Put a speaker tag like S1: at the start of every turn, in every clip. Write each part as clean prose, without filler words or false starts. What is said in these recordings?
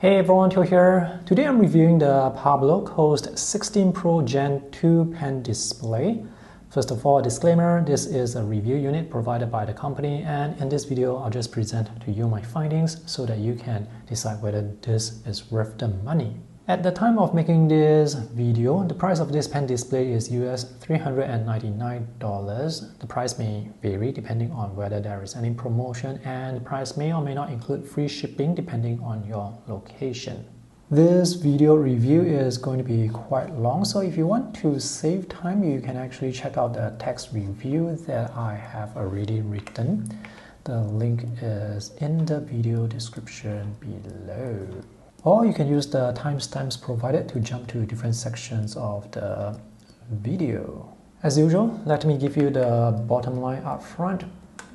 S1: Hey everyone, Teo here. Today I'm reviewing the Parblo Coast16 Pro Gen 2 pen display. First of all, a disclaimer, this is a review unit provided by the company, and in this video I'll just present to you my findings so that you can decide whether this is worth the money. At the time of making this video, the price of this pen display is US $399. The price may vary depending on whether there is any promotion, and the price may or may not include free shipping depending on your location. This video review is going to be quite long, so if you want to save time, you can actually check out the text review that I have already written. The link is in the video description below. Or you can use the timestamps provided to jump to different sections of the video. As usual, let me give you the bottom line up front.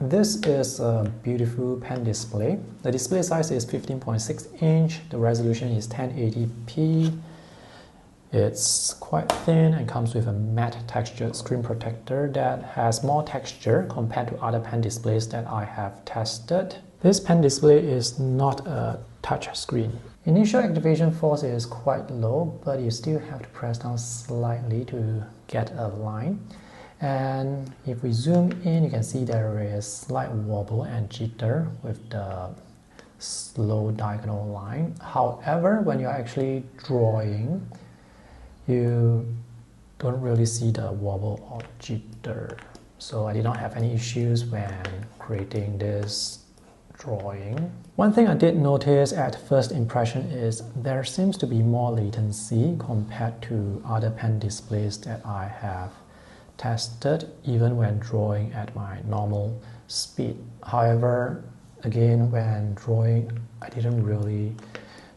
S1: This is a beautiful pen display. The display size is 15.6 inch. The resolution is 1080p. It's quite thin and comes with a matte textured screen protector that has more texture compared to other pen displays that I have tested. This pen display is not a touch screen. Initial activation force is quite low, but you still have to press down slightly to get a line. And if we zoom in, you can see there is slight wobble and jitter with the slow diagonal line. However, when you're actually drawing, you don't really see the wobble or jitter. So I did not have any issues when creating this drawing. One thing I did notice at first impression is there seems to be more latency compared to other pen displays that I have tested, even when drawing at my normal speed. However, again, when drawing, I didn't really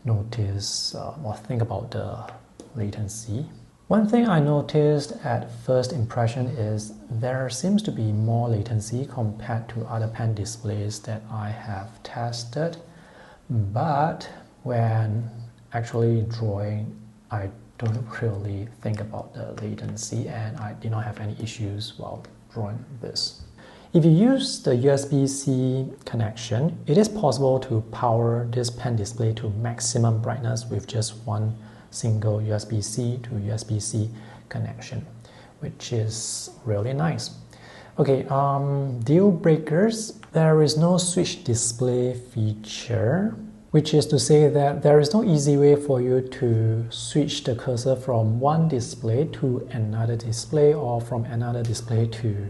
S1: notice or think about the latency. One thing I noticed at first impression is there seems to be more latency compared to other pen displays that I have tested, but when actually drawing, I don't really think about the latency, and I did not have any issues while drawing this. If you use the USB-C connection, it is possible to power this pen display to maximum brightness with just one single USB-C to USB-C connection, which is really nice. Okay, deal breakers. There is no switch display feature, which is to say that there is no easy way for you to switch the cursor from one display to another display or from another display to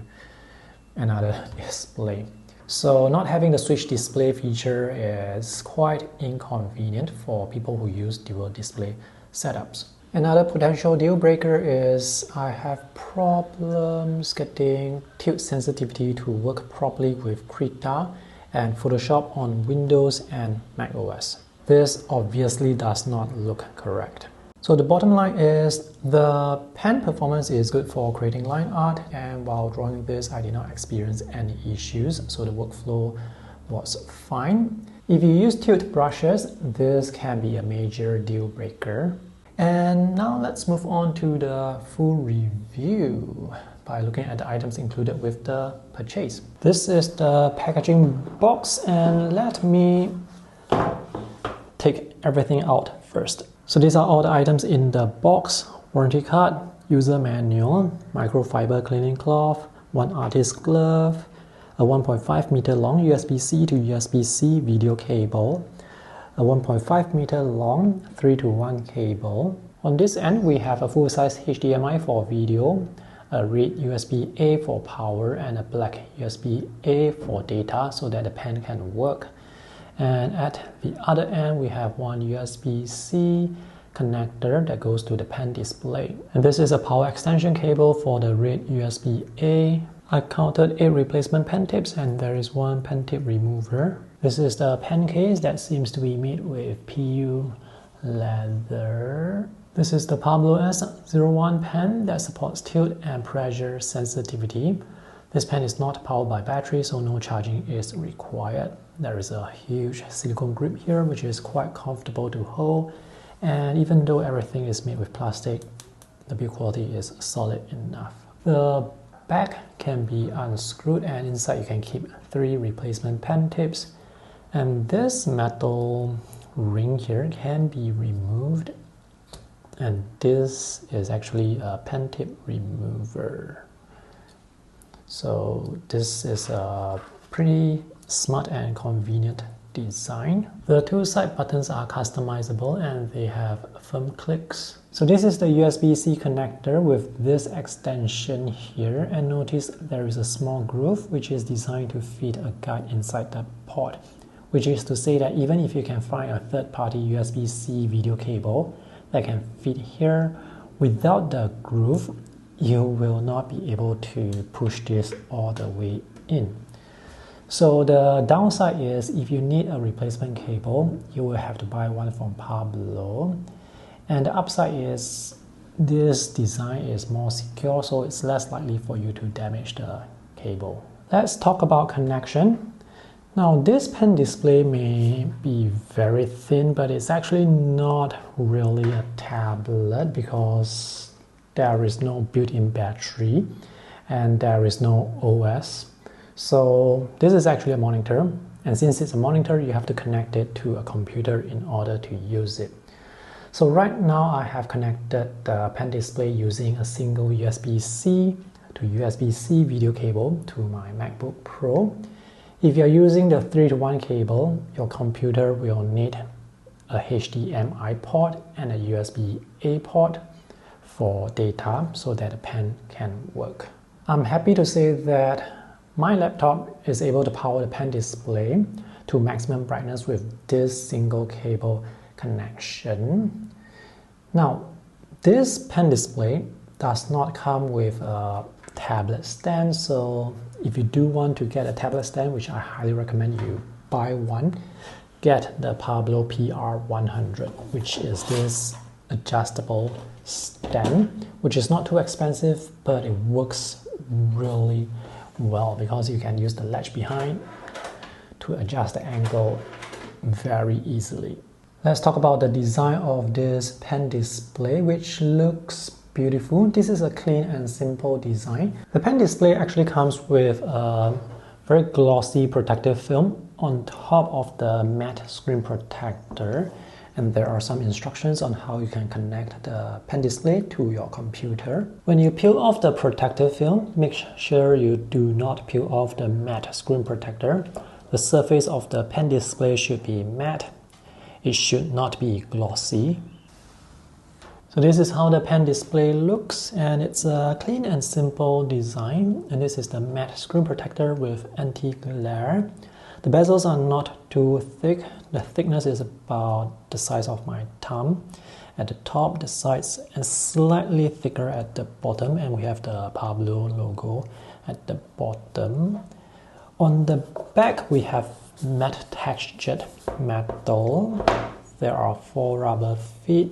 S1: another display. So not having the switch display feature is quite inconvenient for people who use dual display setups. Another potential deal breaker is I have problems getting tilt sensitivity to work properly with Krita and Photoshop on Windows and Mac OS. This obviously does not look correct. So the bottom line is the pen performance is good for creating line art, and while drawing this I did not experience any issues, so the workflow was fine. If you use tilt brushes, this can be a major deal breaker. And now let's move on to the full review by looking at the items included with the purchase. This is the packaging box, and let me take everything out first. So these are all the items in the box: warranty card, user manual, microfiber cleaning cloth, one artist glove, a 1.5 meter long USB-C to USB-C video cable, a 1.5 meter long 3-to-1 cable. On this end, we have a full-size HDMI for video, a red USB-A for power, and a black USB-A for data so that the pen can work. And at the other end, we have one USB-C connector that goes to the pen display. And this is a power extension cable for the red USB-A. I counted 8 replacement pen tips, and there is one pen tip remover. This is the pen case that seems to be made with PU leather. This is the Parblo S01 pen that supports tilt and pressure sensitivity. This pen is not powered by battery, so no charging is required. There is a huge silicone grip here, which is quite comfortable to hold. And even though everything is made with plastic, the build quality is solid enough. The back can be unscrewed, and inside you can keep 3 replacement pen tips. And this metal ring here can be removed, and this is actually a pen tip remover. So this is a pretty smart and convenient design. The two side buttons are customizable and they have firm clicks. So this is the USB-C connector with this extension here, and notice there is a small groove which is designed to fit a guide inside the port, which is to say that even if you can find a third-party USB-C video cable that can fit here, without the groove you will not be able to push this all the way in. So the downside is if you need a replacement cable, you will have to buy one from Parblo. And the upside is this design is more secure, so it's less likely for you to damage the cable. Let's talk about connection. Now this pen display may be very thin, but it's actually not really a tablet because there is no built-in battery and there is no OS. So this is actually a monitor, and since it's a monitor, you have to connect it to a computer in order to use it. So right now I have connected the pen display using a single USB-C to USB-C video cable to my MacBook Pro. If you're using the 3-to-1 cable, your computer will need a HDMI port and a USB-A port for data so that the pen can work. I'm happy to say that my laptop is able to power the pen display to maximum brightness with this single cable connection. Now, this pen display does not come with a tablet stand, so if you do want to get a tablet stand, which I highly recommend you buy one, get the Parblo PR100, which is this adjustable stand, which is not too expensive, but it works really well because you can use the latch behind to adjust the angle very easily. Let's talk about the design of this pen display, which looks beautiful. This is a clean and simple design. The pen display actually comes with a very glossy protective film on top of the matte screen protector, and there are some instructions on how you can connect the pen display to your computer. When you peel off the protective film, make sure you do not peel off the matte screen protector. The surface of the pen display should be matte. It should not be glossy. So this is how the pen display looks, and it's a clean and simple design. And this is the matte screen protector with anti-glare. The bezels are not too thick. The thickness is about the size of my thumb. At the top, the sides are slightly thicker at the bottom, and we have the Parblo logo at the bottom. On the back, we have matte textured metal. There are 4 rubber feet,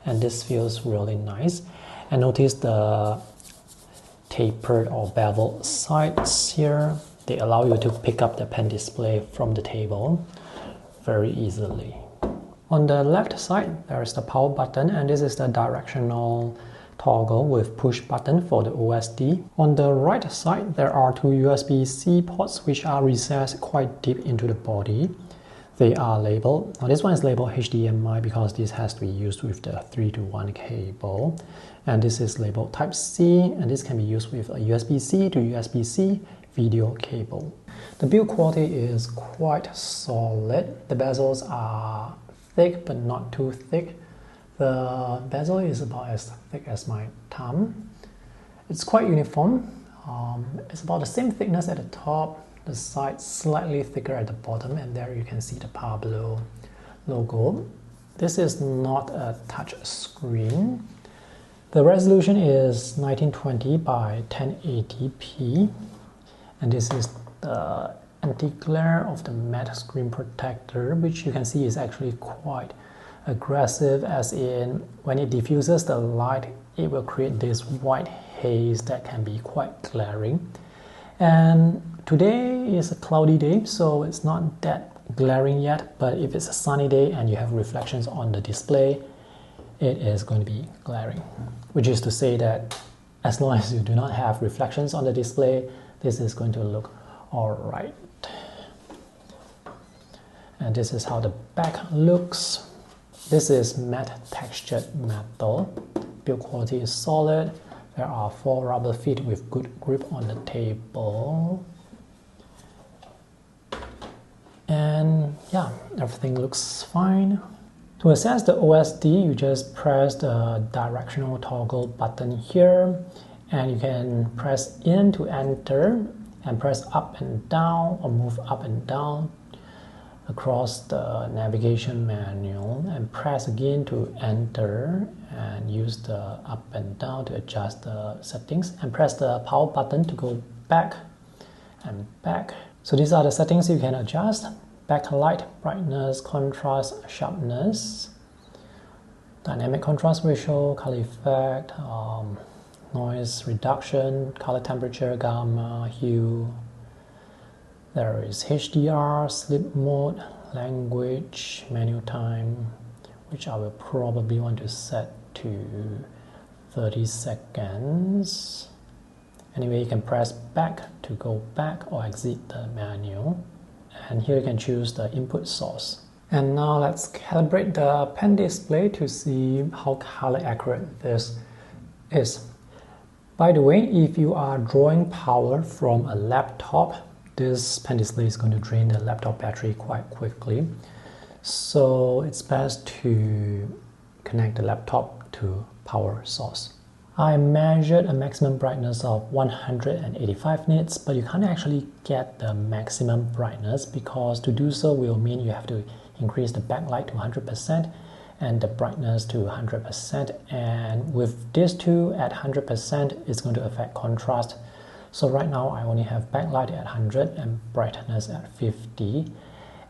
S1: and this feels really nice. And notice the tapered or beveled sides here. They allow you to pick up the pen display from the table very easily. On the left side, there is the power button, and this is the directional toggle with push button for the OSD. On the right side, there are 2 USB-C ports which are recessed quite deep into the body. They are labeled, now this one is labeled HDMI because this has to be used with the 3-to-1 cable. And this is labeled Type-C, and this can be used with a USB-C to USB-C video cable. The build quality is quite solid. The bezels are thick but not too thick. The bezel is about as thick as my thumb. It's quite uniform. It's about the same thickness at the top, the sides slightly thicker at the bottom, and there you can see the Parblo logo. This is not a touch screen. The resolution is 1920 by 1080p. And this is the anti-glare of the matte screen protector, which you can see is actually quite aggressive, as in when it diffuses the light, it will create this white haze that can be quite glaring. And today is a cloudy day, so it's not that glaring yet, but if it's a sunny day and you have reflections on the display, it is going to be glaring. Which is to say that as long as you do not have reflections on the display, this is going to look alright. And this is how the back looks. This is matte textured metal. Build quality is solid. There are 4 rubber feet with good grip on the table. And yeah, everything looks fine. To access the OSD, you just press the directional toggle button here, and you can press in to enter and press up and down or move up and down across the navigation manual, and press again to enter and use the up and down to adjust the settings, and press the power button to go back and back. So these are the settings you can adjust: backlight, brightness, contrast, sharpness, dynamic contrast ratio, color effect, noise reduction, color temperature, gamma, hue. There is HDR, sleep mode, language, menu time, which I will probably want to set to 30 seconds. Anyway, you can press back to go back or exit the menu. And here you can choose the input source. And now let's calibrate the pen display to see how color accurate this is. By the way, if you are drawing power from a laptop, this pen display is going to drain the laptop battery quite quickly. So it's best to connect the laptop to power source. I measured a maximum brightness of 185 nits, but you can't actually get the maximum brightness because to do so will mean you have to increase the backlight to 100% and the brightness to 100%. And with these two at 100%, it's going to affect contrast. So right now I only have backlight at 100 and brightness at 50.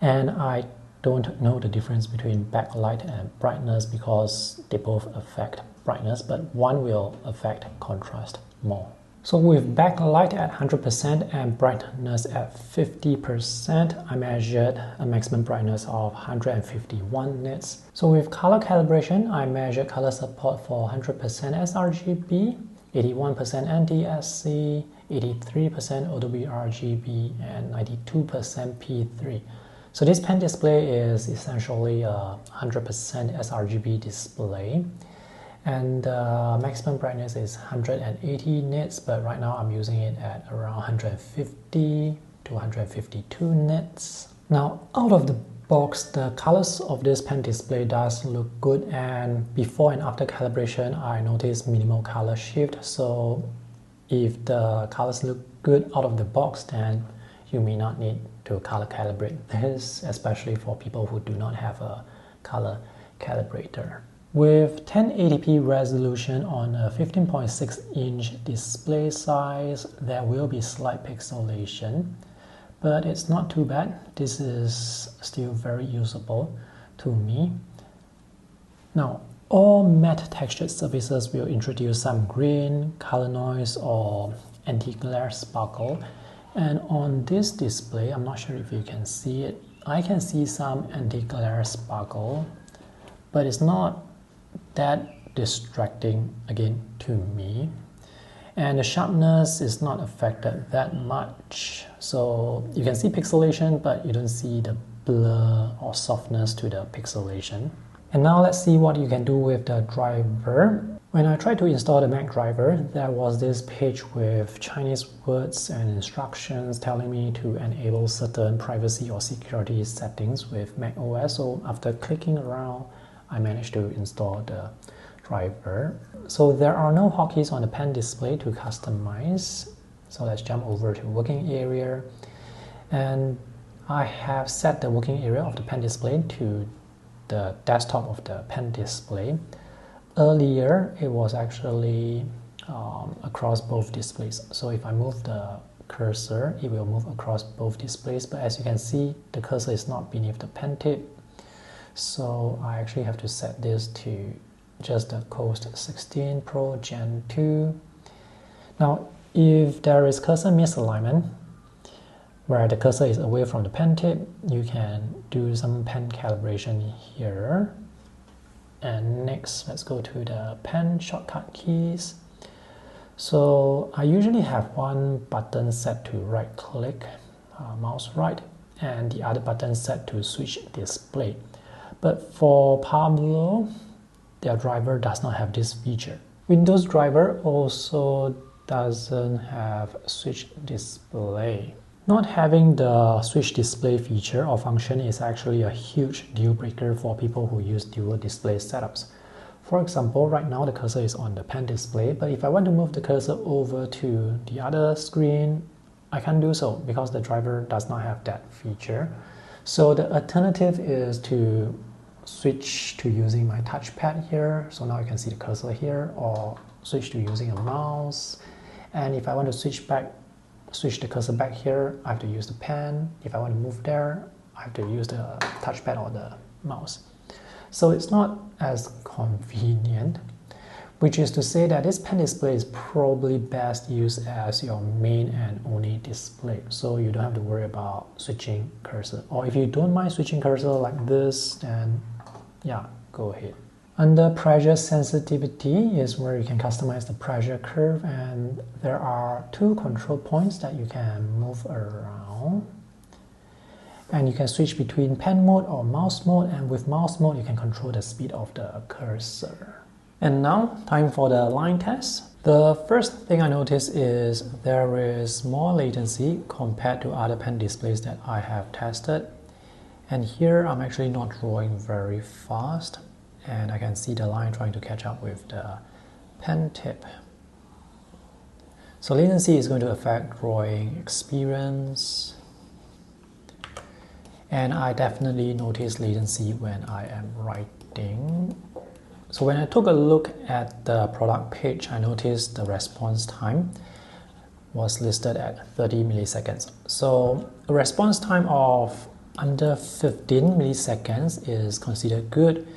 S1: And I don't know the difference between backlight and brightness because they both affect brightness, but one will affect contrast more. So with backlight at 100% and brightness at 50%, I measured a maximum brightness of 151 nits. So with color calibration, I measured color support for 100% sRGB, 81% NTSC, 83% OWRGB, and 92% P3. So this pen display is essentially a 100% sRGB display. And maximum brightness is 180 nits, but right now I'm using it at around 150 to 152 nits. Now, out of the box, the colors of this pen display does look good, and before and after calibration, I noticed minimal color shift. So if the colors look good out of the box, then you may not need to color calibrate this, especially for people who do not have a color calibrator. With 1080p resolution on a 15.6-inch display size, there will be slight pixelation, but it's not too bad. This is still very usable to me. Now, all matte textured surfaces will introduce some grain, color noise, or anti-glare sparkle. And on this display, I'm not sure if you can see it, I can see some anti-glare sparkle, but it's not that distracting again to me, and the sharpness is not affected that much. So you can see pixelation, but you don't see the blur or softness to the pixelation. And now let's see what you can do with the driver. When I tried to install the Mac driver, there was this page with Chinese words and instructions telling me to enable certain privacy or security settings with Mac OS. So after clicking around, I managed to install the driver. So there are no hotkeys on the pen display to customize. So let's jump over to working area. And I have set the working area of the pen display to the desktop of the pen display. Earlier, it was actually across both displays. So if I move the cursor, it will move across both displays. But as you can see, the cursor is not beneath the pen tip. So I actually have to set this to just the Coast16 Pro Gen 2. Now, if there is cursor misalignment, where the cursor is away from the pen tip, you can do some pen calibration here. And next, let's go to the pen shortcut keys. So I usually have one button set to right click, mouse right, and the other button set to switch display. But for Parblo, their driver does not have this feature. Windows driver also doesn't have switch display. Not having the switch display feature or function is actually a huge deal breaker for people who use dual display setups. For example, right now the cursor is on the pen display, but if I want to move the cursor over to the other screen, I can't do so because the driver does not have that feature. So the alternative is to switch to using my touchpad here. So now you can see the cursor here, or switch to using a mouse. And if I want to switch the cursor back here, I have to use the pen. If I want to move there, I have to use the touchpad or the mouse. So it's not as convenient, which is to say that this pen display is probably best used as your main and only display. So you don't have to worry about switching cursor. Or if you don't mind switching cursor like this, then yeah, go ahead. Under pressure sensitivity is where you can customize the pressure curve, and there are 2 control points that you can move around. And you can switch between pen mode or mouse mode, and with mouse mode you can control the speed of the cursor. And now, time for the line test. The first thing I noticed is there is more latency compared to other pen displays that I have tested. And here I'm actually not drawing very fast, and I can see the line trying to catch up with the pen tip. So latency is going to affect drawing experience. And I definitely notice latency when I am writing. So when I took a look at the product page, I noticed the response time was listed at 30 milliseconds. So a response time of under 15 milliseconds is considered good.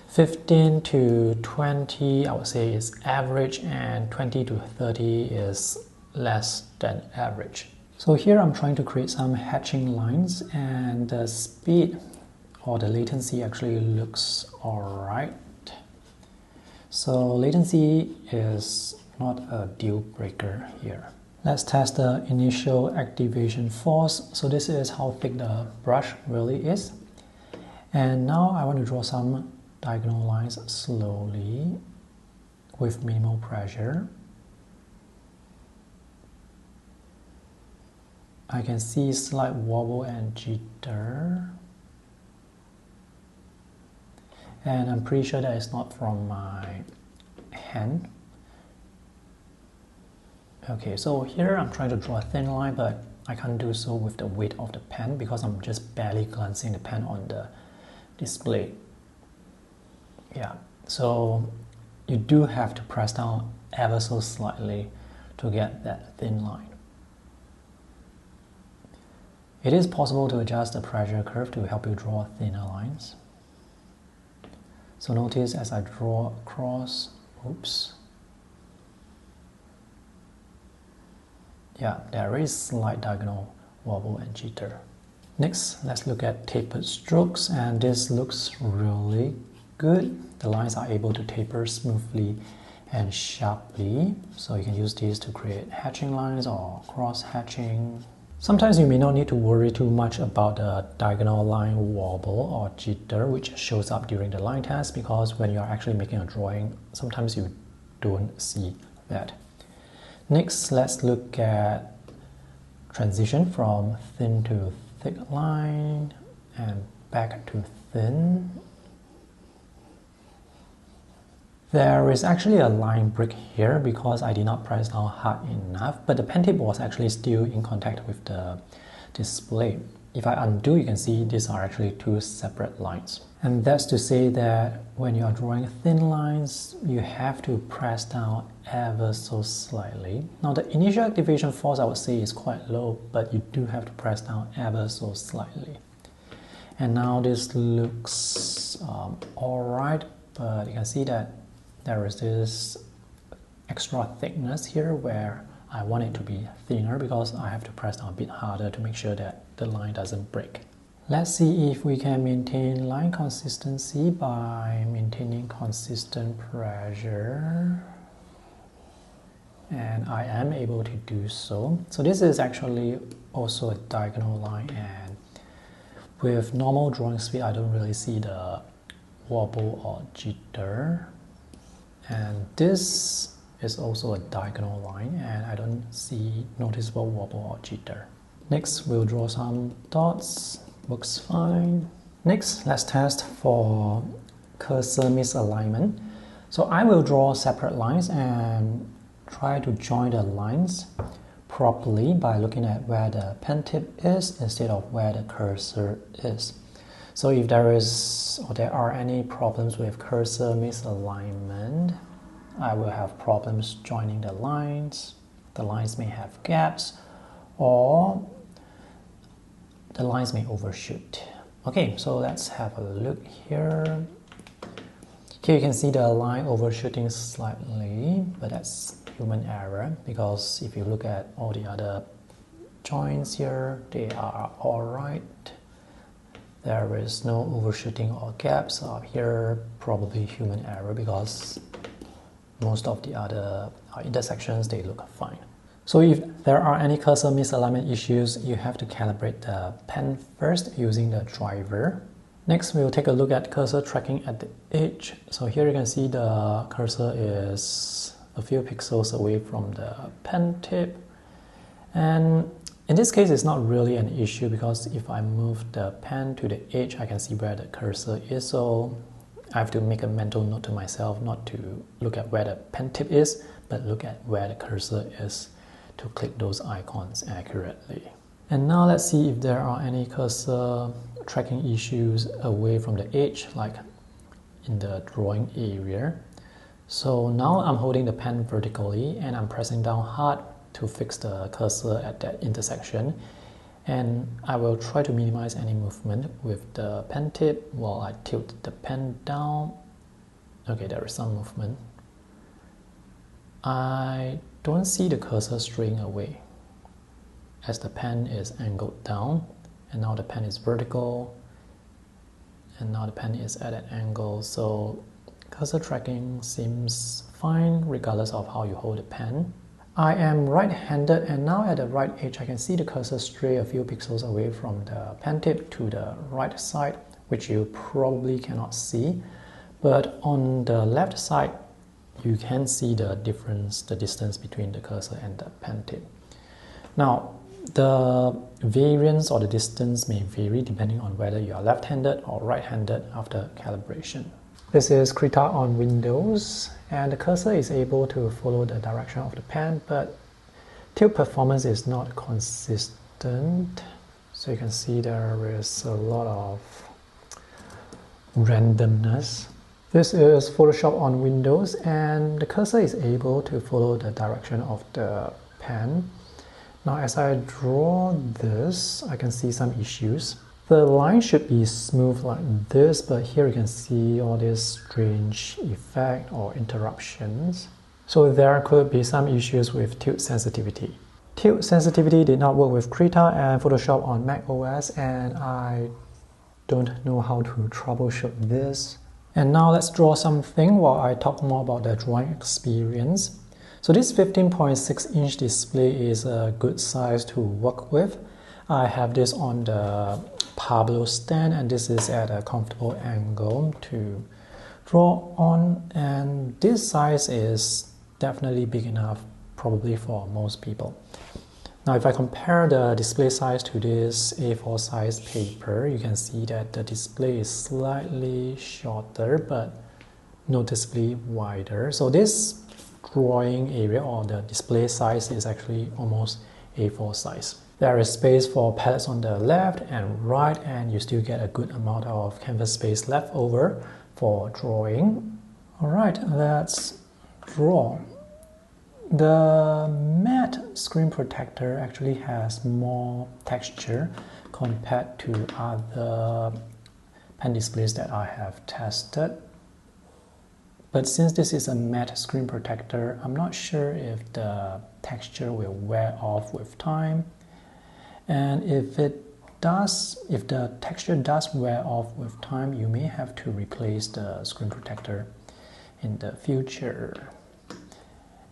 S1: 15 to 20, I would say, is average, and 20 to 30 is less than average. So here I'm trying to create some hatching lines, and the speed or the latency actually looks alright. So latency is not a deal breaker here. Let's test the initial activation force. So this is how thick the brush really is. And now I want to draw some diagonal lines slowly with minimal pressure. I can see slight wobble and jitter. And I'm pretty sure that it's not from my hand. Okay, so here I'm trying to draw a thin line, but I can't do so with the weight of the pen because I'm just barely glancing the pen on the display. Yeah, so you do have to press down ever so slightly to get that thin line. It is possible to adjust the pressure curve to help you draw thinner lines. So notice as I draw across, oops. Yeah, there is slight diagonal wobble and jitter. Next, let's look at tapered strokes, and this looks really good. The lines are able to taper smoothly and sharply, so you can use these to create hatching lines or cross hatching. Sometimes you may not need to worry too much about the diagonal line wobble or jitter which shows up during the line test, because when you're actually making a drawing, sometimes you don't see that. Next, let's look at transition from thin to thick line and back to thin. There is actually a line break here because I did not press down hard enough, but the pen tip was actually still in contact with the display. If I undo, you can see these are actually 2 separate lines. And that's to say that when you are drawing thin lines, you have to press down ever so slightly. Now the initial activation force I would say is quite low, but you do have to press down ever so slightly. And now this looks alright, but you can see that there is this extra thickness here where I want it to be thinner because I have to press down a bit harder to make sure that the line doesn't break. Let's see if we can maintain line consistency by maintaining consistent pressure. And I am able to do so. So this is actually also a diagonal line, and With normal drawing speed, I don't really see the wobble or jitter. And this is also a diagonal line, and I don't see noticeable wobble or jitter. Next, we'll draw some dots. Looks fine. Next, let's test for cursor misalignment. So I will draw separate lines and try to join the lines properly by looking at where the pen tip is instead of where the cursor is. So if there are any problems with cursor misalignment, I will have problems joining the lines. The lines may have gaps, or the lines may overshoot. Okay, so let's have a look here. Here you can see the line overshooting slightly, but that's human error, because if you look at all the other joints here, they are all right. There is no overshooting or gaps. Up here, probably human error, because most of the other intersections, they look fine. So if there are any cursor misalignment issues, you have to calibrate the pen first using the driver. Next, we'll take a look at cursor tracking at the edge. So here you can see the cursor is a few pixels away from the pen tip. And in this case, it's not really an issue, because if I move the pen to the edge, I can see where the cursor is. So I have to make a mental note to myself not to look at where the pen tip is, but look at where the cursor is to click those icons accurately. And now let's see if there are any cursor tracking issues away from the edge, like in the drawing area. So now I'm holding the pen vertically and I'm pressing down hard to fix the cursor at that intersection. And I will try to minimize any movement with the pen tip while I tilt the pen down. Okay, there is some movement. I don't see the cursor straying away as the pen is angled down, and now the pen is vertical, and now the pen is at an angle. So cursor tracking seems fine regardless of how you hold the pen. I am right-handed, and now at the right edge I can see the cursor stray a few pixels away from the pen tip to the right side, which you probably cannot see. But on the left side, you can see the difference, the distance between the cursor and the pen tip. Now, the variance or the distance may vary depending on whether you are left-handed or right-handed after calibration. This is Krita on Windows, and the cursor is able to follow the direction of the pen, but tilt performance is not consistent. So you can see there is a lot of randomness. This is Photoshop on Windows, and the cursor is able to follow the direction of the pen. Now as I draw this, I can see some issues. The line should be smooth like this, but here you can see all this strange effect or interruptions. So there could be some issues with tilt sensitivity. Tilt sensitivity did not work with Krita and Photoshop on Mac OS, and I don't know how to troubleshoot this. And now let's draw something while I talk more about the drawing experience. So this 15.6-inch display is a good size to work with. I have this on the Parblo stand, and this is at a comfortable angle to draw on, and this size is definitely big enough probably for most people. Now if I compare the display size to this A4 size paper, you can see that the display is slightly shorter but noticeably wider. So this drawing area or the display size is actually almost A4 size. There is space for palettes on the left and right, and you still get a good amount of canvas space left over for drawing. Alright, let's draw. The matte screen protector actually has more texture compared to other pen displays that I have tested. But since this is a matte screen protector, I'm not sure if the texture will wear off with time. And if the texture does wear off with time, you may have to replace the screen protector in the future.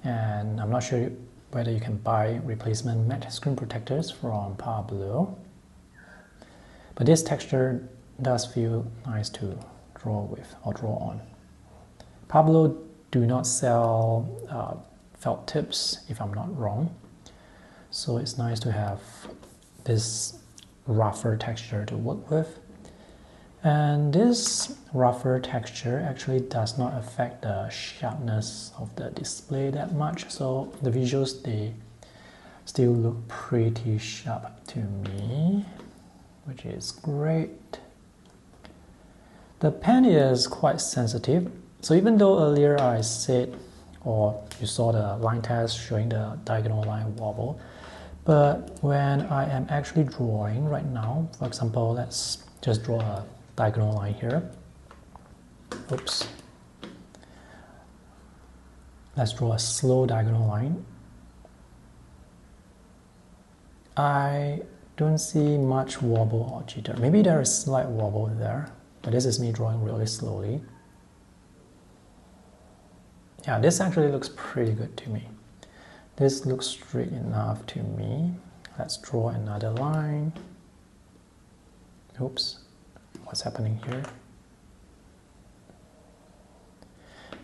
S1: And I'm not sure whether you can buy replacement matte screen protectors from Parblo. But this texture does feel nice to draw with or draw on. Parblo do not sell felt tips, if I'm not wrong. So it's nice to have this rougher texture to work with. And this rougher texture actually does not affect the sharpness of the display that much. So the visuals, they still look pretty sharp to me, which is great. The pen is quite sensitive. So even though earlier I said, or you saw the line test showing the diagonal line wobble, but when I am actually drawing right now, for example, let's just draw a diagonal line here. Oops. Let's draw a slow diagonal line. I don't see much wobble or jitter. Maybe there is slight wobble there, but this is me drawing really slowly. Yeah, this actually looks pretty good to me. This looks straight enough to me. Let's draw another line. Oops, what's happening here?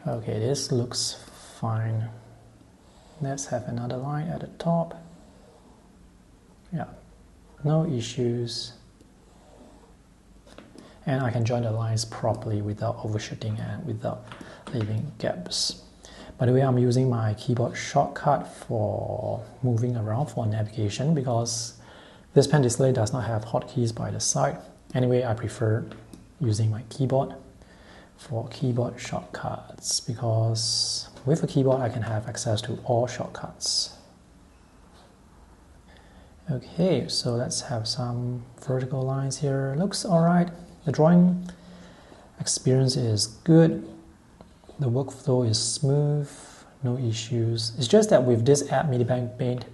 S1: Okay, this looks fine. Let's have another line at the top. Yeah, no issues. And I can join the lines properly without overshooting and without leaving gaps. By the way, I'm using my keyboard shortcut for moving around for navigation because this pen display does not have hotkeys by the side. Anyway, I prefer using my keyboard for keyboard shortcuts because with a keyboard I can have access to all shortcuts. Okay, so let's have some vertical lines here. Looks alright. The drawing experience is good. The workflow is smooth, no issues. It's just that with this app Medibank Paint,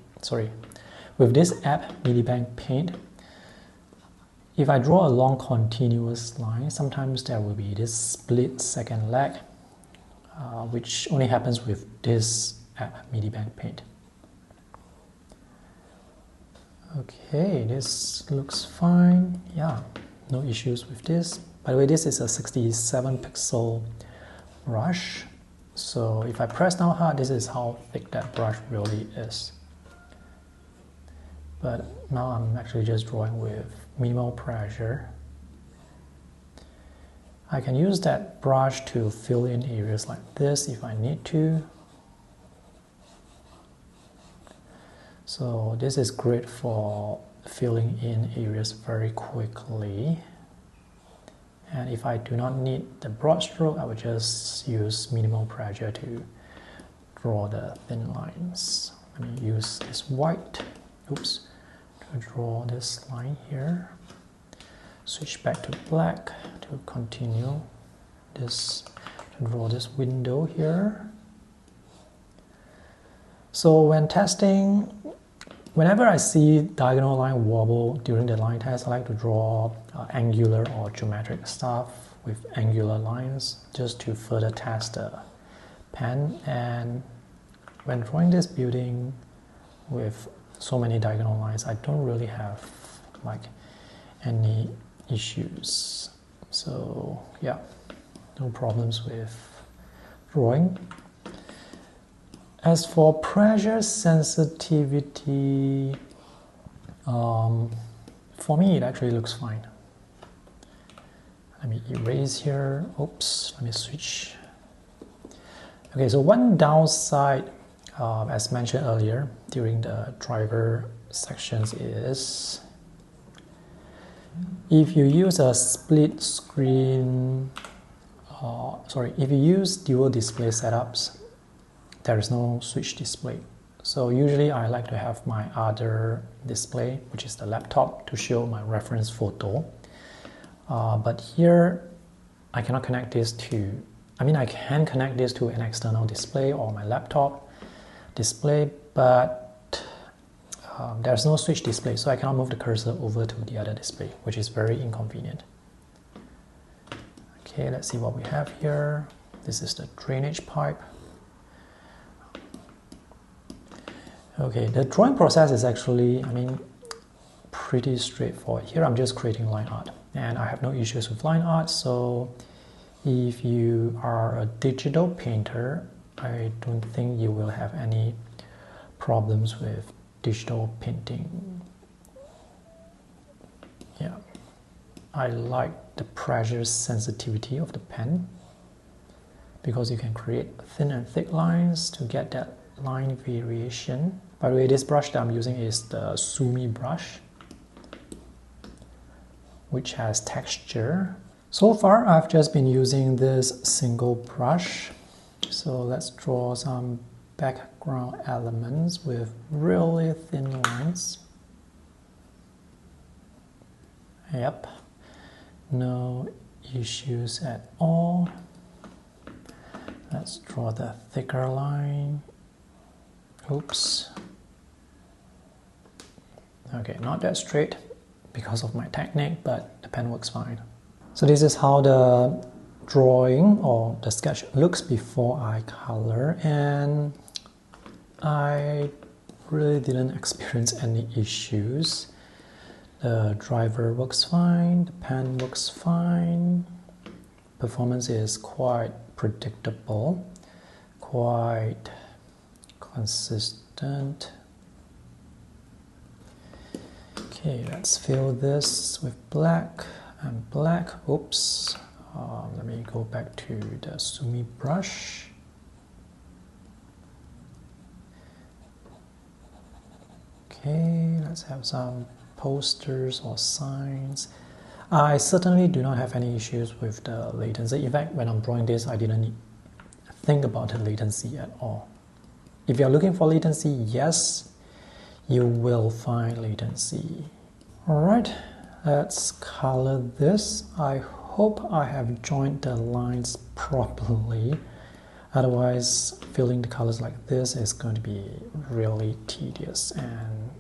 S1: if I draw a long continuous line, sometimes there will be this split second lag, which only happens with this app Medibank Paint. Okay, this looks fine. Yeah, no issues with this. By the way, this is a 67 pixel brush. So if I press down hard, this is how thick that brush really is. But now I'm actually just drawing with minimal pressure. I can use that brush to fill in areas like this if I need to. So this is great for filling in areas very quickly. And if I do not need the broad stroke, I would just use minimal pressure to draw the thin lines. Let me use this white, oops, to draw this line here. Switch back to black to continue this, to draw this window here. So when testing, whenever I see diagonal line wobble during the line test, I like to draw angular or geometric stuff with angular lines just to further test the pen. And when drawing this building with so many diagonal lines, I don't really have like any issues. So yeah, no problems with drawing. As for pressure sensitivity, for me it actually looks fine. Let me erase here. Oops, let me switch. Okay, so one downside, as mentioned earlier during the driver sections, is if you use a split screen, if you use dual display setups, there is no switch display. So usually I like to have my other display, which is the laptop, to show my reference photo. But here I cannot connect this to, I can connect this to an external display or my laptop display, but there's no switch display, so I cannot move the cursor over to the other display, which is very inconvenient. Okay, let's see what we have here. This is the drainage pipe. Okay, the drawing process is actually, pretty straightforward. Here I'm just creating line art, and I have no issues with line art. So if you are a digital painter, I don't think you will have any problems with digital painting. Yeah, I like the pressure sensitivity of the pen because you can create thin and thick lines to get that line variation. By the way, this brush that I'm using is the Sumi brush, which has texture. So far, I've just been using this single brush. So let's draw some background elements with really thin lines. Yep, no issues at all. Let's draw the thicker line. Oops. Okay, not that straight because of my technique, but the pen works fine. So this is how the drawing or the sketch looks before I color, and I really didn't experience any issues. The driver works fine, the pen works fine. Performance is quite predictable, quite consistent. Okay, let's fill this with black and black. Oops. Let me go back to the Sumi brush. Okay, let's have some posters or signs. I certainly do not have any issues with the latency. In fact, when I'm drawing this, I didn't think about the latency at all. If you're looking for latency, yes, you will find latency. Alright, let's color this. I hope I have joined the lines properly. Otherwise, filling the colors like this is going to be really tedious. And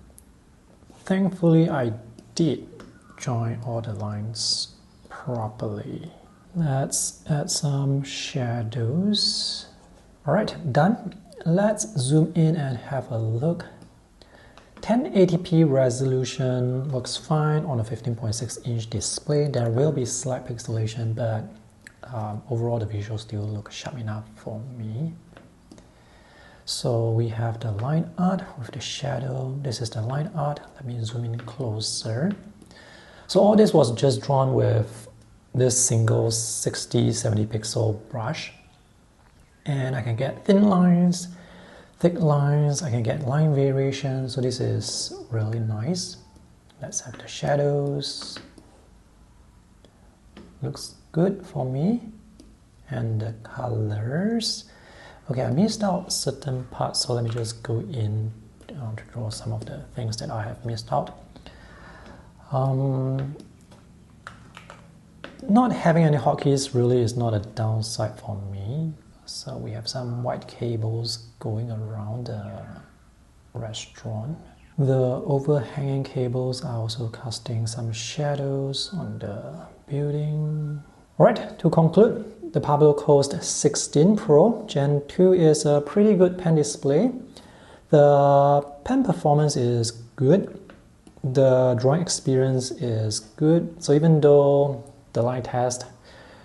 S1: thankfully, I did join all the lines properly. Let's add some shadows. Alright, done. Let's zoom in and have a look. 1080p resolution looks fine on a 15.6-inch display. There will be slight pixelation, but overall the visuals still look sharp enough for me. So we have the line art with the shadow. This is the line art. Let me zoom in closer. So all this was just drawn with this single 60-70 pixel brush. And I can get thin lines, thick lines, I can get line variation. So this is really nice. Let's have the shadows. Looks good for me. And the colors. Okay, I missed out certain parts, so let me just go in to draw some of the things that I have missed out. Not having any hotkeys really is not a downside for me. So we have some white cables going around the restaurant. The overhanging cables are also casting some shadows on the building. Alright, to conclude, the Parblo Coast16 Pro Gen 2 is a pretty good pen display. The pen performance is good. The drawing experience is good. So even though the line test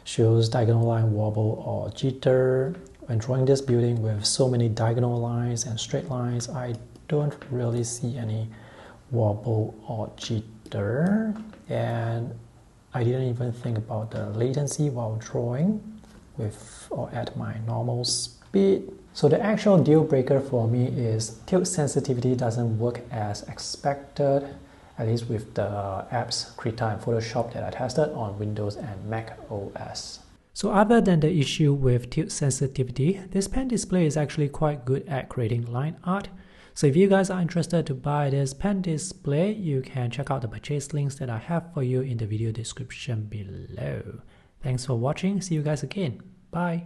S1: shows diagonal line wobble or jitter, when drawing this building with so many diagonal lines and straight lines, I don't really see any wobble or jitter. And I didn't even think about the latency while drawing with or at my normal speed. So the actual deal breaker for me is tilt sensitivity doesn't work as expected, at least with the apps Krita and Photoshop that I tested on Windows and Mac OS. So other than the issue with tilt sensitivity, this pen display is actually quite good at creating line art. So if you guys are interested to buy this pen display, you can check out the purchase links that I have for you in the video description below. Thanks for watching. See you guys again. Bye.